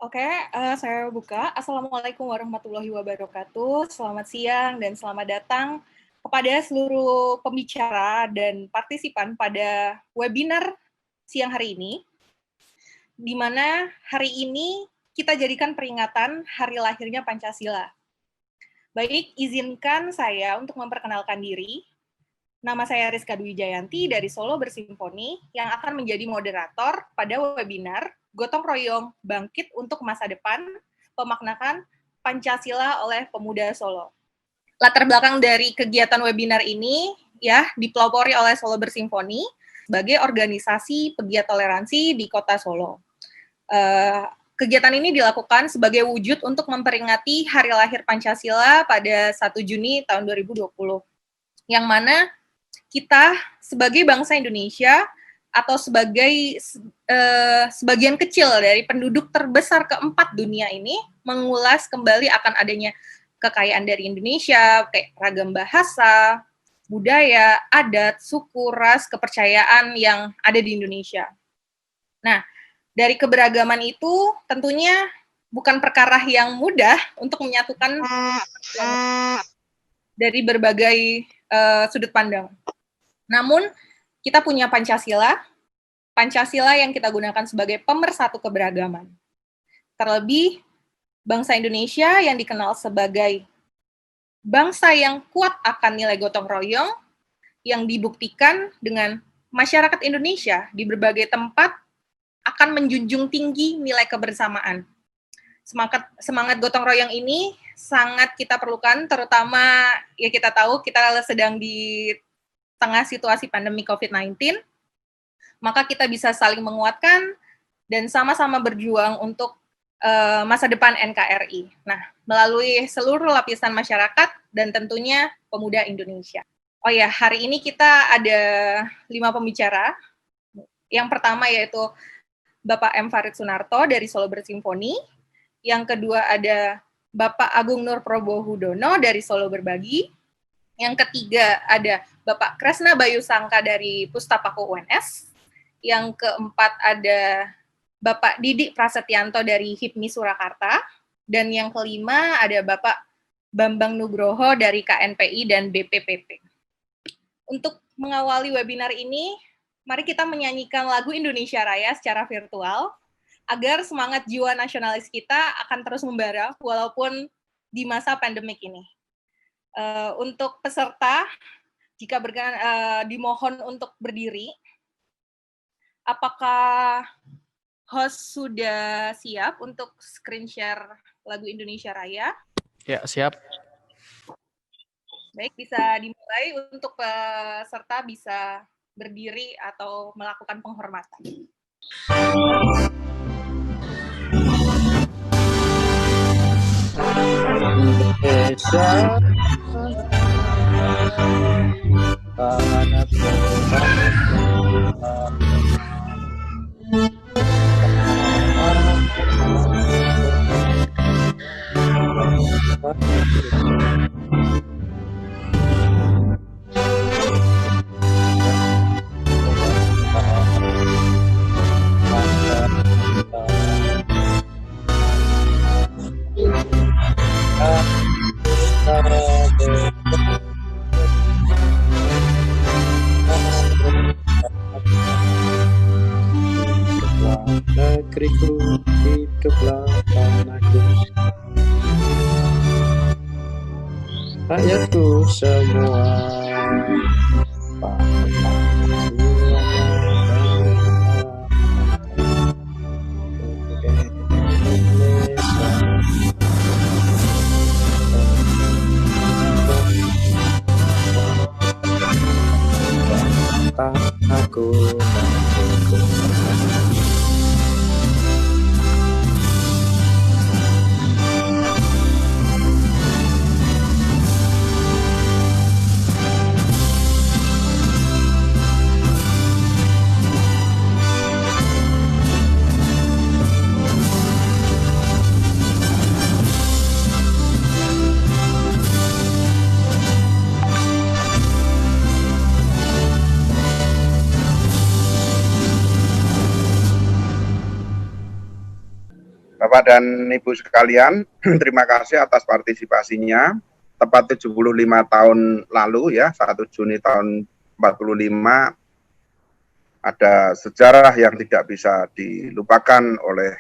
Oke, saya buka. Assalamualaikum warahmatullahi wabarakatuh. Selamat siang dan selamat datang kepada seluruh pembicara dan partisipan pada webinar siang hari ini, di mana hari ini kita jadikan peringatan hari lahirnya Pancasila. Baik, izinkan saya untuk memperkenalkan diri. Nama saya Rizka Dwi Jayanti dari Solo Bersimfoni yang akan menjadi moderator pada webinar Gotong Royong Bangkit untuk Masa Depan, Pemaknakan Pancasila oleh Pemuda Solo. Latar belakang dari kegiatan webinar ini ya dipelopori oleh Solo Bersimfoni sebagai organisasi pegiat toleransi di Kota Solo. Kegiatan ini dilakukan sebagai wujud untuk memperingati hari lahir Pancasila pada 1 Juni tahun 2020, yang mana kita sebagai bangsa Indonesia atau sebagai sebagian kecil dari penduduk terbesar keempat dunia ini mengulas kembali akan adanya kekayaan dari Indonesia, kayak ragam bahasa, budaya, adat, suku, ras, kepercayaan yang ada di Indonesia. Nah, dari keberagaman itu tentunya bukan perkara yang mudah untuk menyatukan dari berbagai sudut pandang. Namun, kita punya Pancasila yang kita gunakan sebagai pemersatu keberagaman. Terlebih, bangsa Indonesia yang dikenal sebagai bangsa yang kuat akan nilai gotong royong, yang dibuktikan dengan masyarakat Indonesia di berbagai tempat akan menjunjung tinggi nilai kebersamaan. Semangat gotong royong ini sangat kita perlukan, terutama ya kita tahu kita sedang di tengah situasi pandemi COVID-19, maka kita bisa saling menguatkan dan sama-sama berjuang untuk masa depan NKRI. Nah, melalui seluruh lapisan masyarakat dan tentunya pemuda Indonesia. Oh ya, hari ini kita ada 5 pembicara. Yang pertama yaitu Bapak M. Farid Sunarto dari Solo Bersimfoni. Yang kedua ada Bapak Agung Nur Probohudono dari Solo Berbagi. Yang ketiga ada Bapak Kresna Bayu Sangka dari Pustapako UNS. Yang keempat ada Bapak Didik Prasetyanto dari HIPMI Surakarta. Dan yang kelima ada Bapak Bambang Nugroho dari KNPI dan BPPT. Untuk mengawali webinar ini, mari kita menyanyikan lagu Indonesia Raya secara virtual, agar semangat jiwa nasionalis kita akan terus membara walaupun di masa pandemik ini. Untuk peserta, jika dimohon untuk berdiri. Apakah host sudah siap untuk screen share lagu Indonesia Raya? Ya, siap. Baik, bisa dimulai. Untuk peserta bisa berdiri atau melakukan penghormatan. Indonesia negeriku, hiduplah tanahku, rakyatku semua. Aku Bapak dan Ibu sekalian, terima kasih atas partisipasinya. Tepat 75 tahun lalu ya, 1 Juni tahun 45, ada sejarah yang tidak bisa dilupakan oleh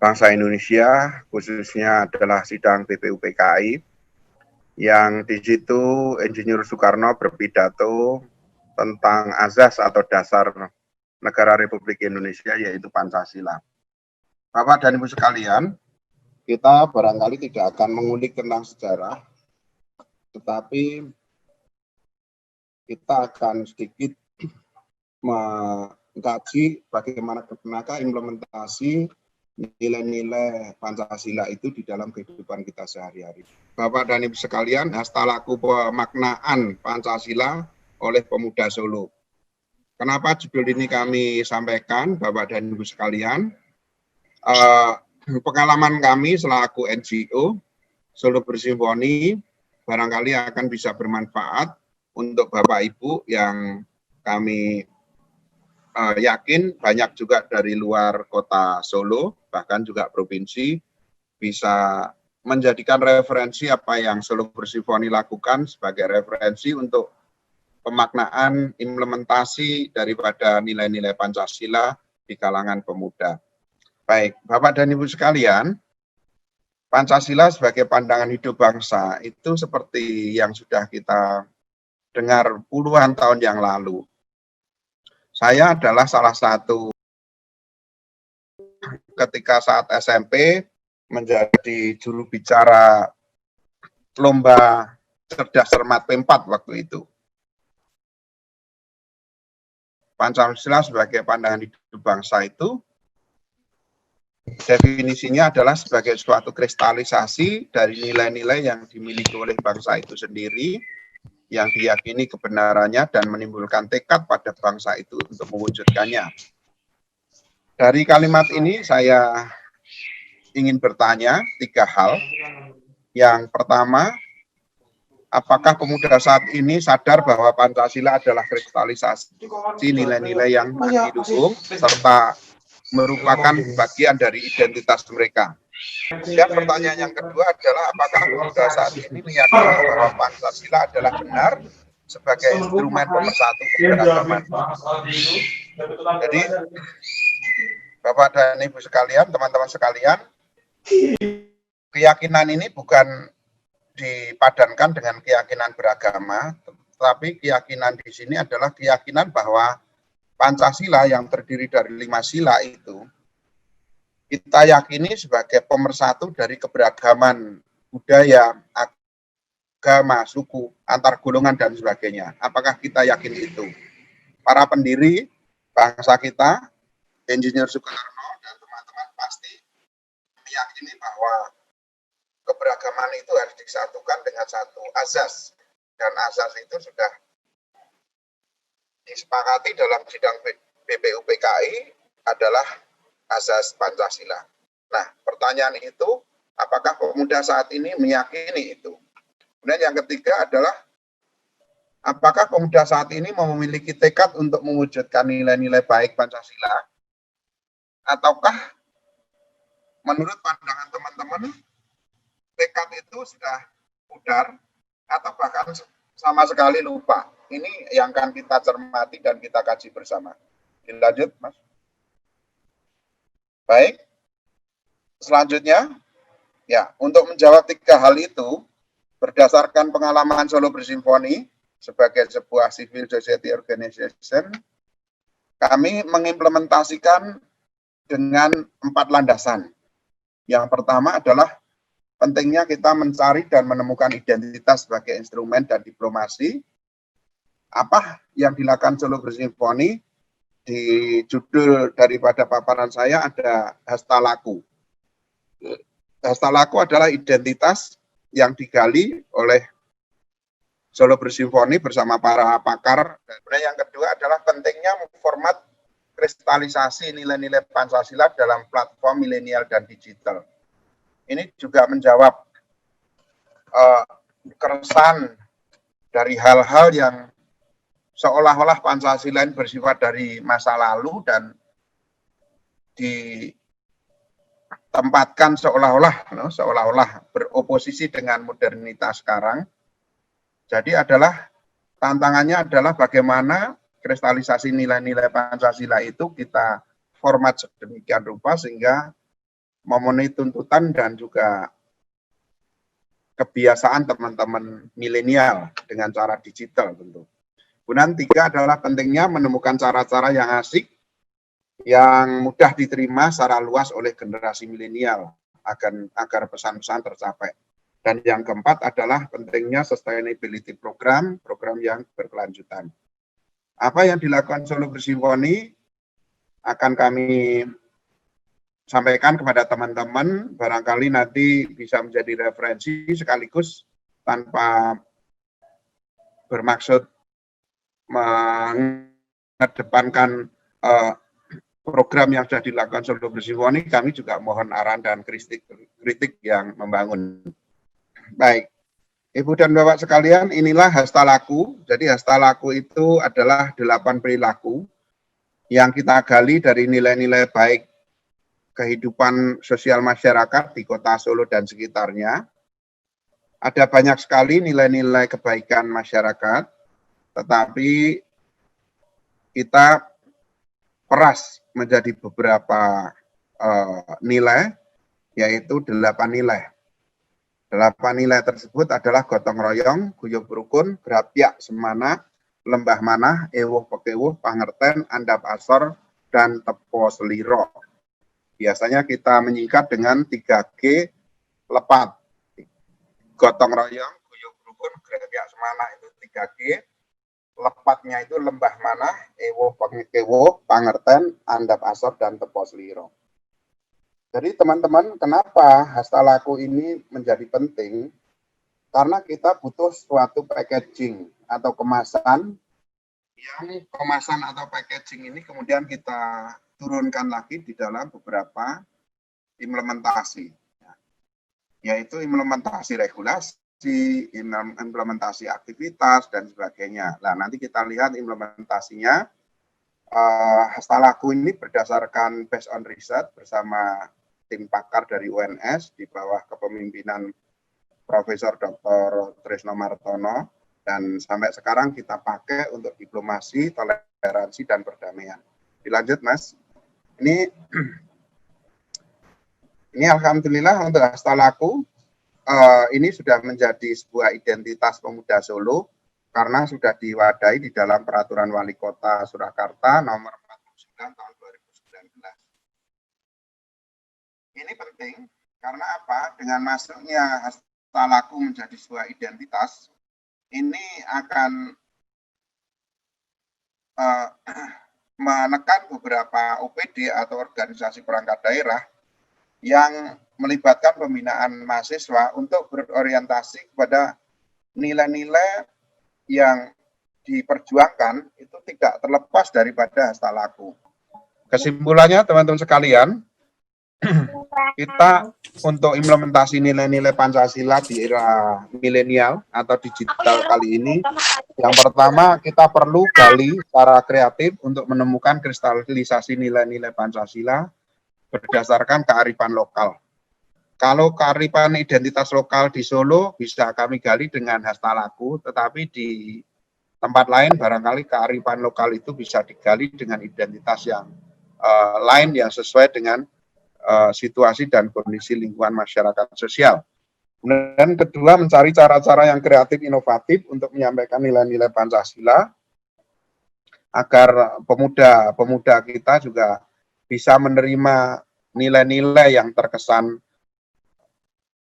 bangsa Indonesia, khususnya adalah sidang BPUPKI, yang di situ Insinyur Soekarno berpidato tentang azas atau dasar negara Republik Indonesia, yaitu Pancasila. Bapak dan Ibu sekalian, kita barangkali tidak akan mengulik tentang sejarah, tetapi kita akan sedikit mengkaji bagaimana implementasi nilai-nilai Pancasila itu di dalam kehidupan kita sehari-hari. Bapak dan Ibu sekalian, hasta laku pemaknaan Pancasila oleh pemuda Solo. Kenapa judul ini kami sampaikan, Bapak dan Ibu sekalian? Pengalaman kami selaku NGO Solo Bersimfoni barangkali akan bisa bermanfaat untuk Bapak Ibu yang kami yakin banyak juga dari luar kota Solo, bahkan juga provinsi, bisa menjadikan referensi apa yang Solo Bersimfoni lakukan sebagai referensi untuk pemaknaan implementasi daripada nilai-nilai Pancasila di kalangan pemuda. Baik, Bapak dan Ibu sekalian, Pancasila sebagai pandangan hidup bangsa itu seperti yang sudah kita dengar puluhan tahun yang lalu. Saya adalah salah satu ketika saat SMP menjadi juru bicara lomba cerdas cermat P4 waktu itu. Pancasila sebagai pandangan hidup bangsa itu definisinya adalah sebagai suatu kristalisasi dari nilai-nilai yang dimiliki oleh bangsa itu sendiri, yang diyakini kebenarannya dan menimbulkan tekad pada bangsa itu untuk mewujudkannya. Dari kalimat ini saya ingin bertanya 3 hal. Yang pertama, apakah pemuda saat ini sadar bahwa Pancasila adalah kristalisasi nilai-nilai yang didukung serta merupakan bagian dari identitas mereka? Dan pertanyaan yang kedua adalah apakah pemuda saat ini meyakini bahwa Pancasila adalah benar sebagai instrumen pemersatu keberagaman. Jadi Bapak dan Ibu sekalian, teman-teman sekalian, keyakinan ini bukan dipadankan dengan keyakinan beragama, tetapi keyakinan di sini adalah keyakinan bahwa Pancasila yang terdiri dari 5 sila itu kita yakini sebagai pemersatu dari keberagaman budaya, agama, suku, antar golongan, dan sebagainya. Apakah kita yakin itu? Para pendiri bangsa kita, Insinyur Soekarno dan teman-teman pasti meyakini bahwa keberagaman itu harus disatukan dengan satu azas. Dan azas itu sudah disepakati dalam sidang BPUPKI adalah azas Pancasila. Nah, pertanyaan itu, apakah pemuda saat ini meyakini itu? Kemudian yang ketiga adalah, apakah pemuda saat ini memiliki tekad untuk mewujudkan nilai-nilai baik Pancasila? Ataukah menurut pandangan teman-teman, tekad itu sudah pudar atau bahkan sama sekali lupa? Ini yang akan kita cermati dan kita kaji bersama. Dilanjut, Mas. Baik, selanjutnya, ya, untuk menjawab 3 hal itu, berdasarkan pengalaman Solo Bersimfoni sebagai sebuah civil society organization, kami mengimplementasikan dengan 4 landasan. Yang pertama adalah pentingnya kita mencari dan menemukan identitas sebagai instrumen dan diplomasi. Apa yang dilakukan Solo Bersimfoni? Di judul daripada paparan saya ada hasta laku. Hasta laku adalah identitas yang digali oleh Solo Bersimfoni bersama para pakar. Dan yang kedua adalah pentingnya format kristalisasi nilai-nilai Pancasila dalam platform milenial dan digital. Ini juga menjawab keresahan dari hal-hal yang seolah-olah Pancasila bersifat dari masa lalu dan ditempatkan seolah-olah beroposisi dengan modernitas sekarang. Jadi tantangannya adalah bagaimana kristalisasi nilai-nilai Pancasila itu kita format sedemikian rupa sehingga memenuhi tuntutan dan juga kebiasaan teman-teman milenial dengan cara digital tentu. Kemudian 3 adalah pentingnya menemukan cara-cara yang asik, yang mudah diterima secara luas oleh generasi milenial agar pesan-pesan tercapai. Dan yang keempat adalah pentingnya sustainability program yang berkelanjutan. Apa yang dilakukan Solo Bersimfoni akan kami sampaikan kepada teman-teman, barangkali nanti bisa menjadi referensi sekaligus tanpa bermaksud mengedepankan program yang sudah dilakukan Solo Bersimfoni, kami juga mohon arahan dan kritik yang membangun. Baik, Ibu dan Bapak sekalian, inilah hasta laku. Jadi hasta laku itu adalah 8 perilaku yang kita gali dari nilai-nilai baik kehidupan sosial masyarakat di Kota Solo dan sekitarnya. Ada banyak sekali nilai-nilai kebaikan masyarakat, tetapi kita peras menjadi beberapa nilai, yaitu 8 nilai. 8 nilai tersebut adalah gotong royong, guyub rukun, grapyak semana, lembah manah, ewuh pekewuh, pangerten, andap asor, dan tepo seliro. Biasanya kita menyingkat dengan 3G lepat. Gotong royong, guyub rukun, grapyak semana itu 3G. Lepatnya itu lembah manah, ewuh pekewuh, pangerten, andap asor, dan tepo seliro. Jadi teman-teman, kenapa hasta laku ini menjadi penting? Karena kita butuh suatu packaging atau kemasan atau packaging ini kemudian kita turunkan lagi di dalam beberapa implementasi, yaitu implementasi regulasi, implementasi aktivitas, dan sebagainya. Nah, nanti kita lihat implementasinya. Hasta laku ini berdasarkan based on research bersama tim pakar dari UNS di bawah kepemimpinan Profesor Dr. Trisno Martono, dan sampai sekarang kita pakai untuk diplomasi, toleransi, dan perdamaian. Dilanjut, Mas. Ini alhamdulillah untuk hasta laku ini sudah menjadi sebuah identitas pemuda Solo karena sudah diwadahi di dalam Peraturan Wali Kota Surakarta nomor 49 tahun 2019. Ini penting karena apa? Dengan masuknya hasta laku menjadi sebuah identitas, ini akan menekan beberapa OPD atau organisasi perangkat daerah yang melibatkan pembinaan mahasiswa untuk berorientasi kepada nilai-nilai yang diperjuangkan itu tidak terlepas daripada hasta laku. Kesimpulannya teman-teman sekalian, kita untuk implementasi nilai-nilai Pancasila di era milenial atau digital kali ini, yang pertama kita perlu gali secara kreatif untuk menemukan kristalisasi nilai-nilai Pancasila berdasarkan kearifan lokal. Kalau kearifan identitas lokal di Solo bisa kami gali dengan hasta laku, tetapi di tempat lain barangkali kearifan lokal itu bisa digali dengan identitas yang lain yang sesuai dengan situasi dan kondisi lingkungan masyarakat sosial. Dan kedua, mencari cara-cara yang kreatif, inovatif untuk menyampaikan nilai-nilai Pancasila agar pemuda-pemuda kita juga bisa menerima nilai-nilai yang terkesan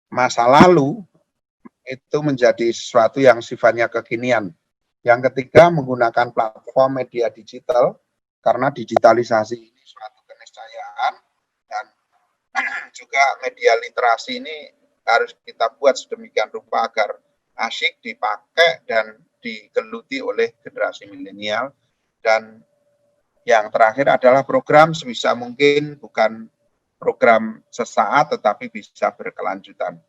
masa lalu itu menjadi sesuatu yang sifatnya kekinian. Yang ketiga, menggunakan platform media digital karena digitalisasi ini suatu keniscayaan dan juga media literasi ini harus kita buat sedemikian rupa agar asyik dipakai dan digeluti oleh generasi milenial. Dan yang terakhir adalah program sebisa mungkin bukan program sesaat tetapi bisa berkelanjutan.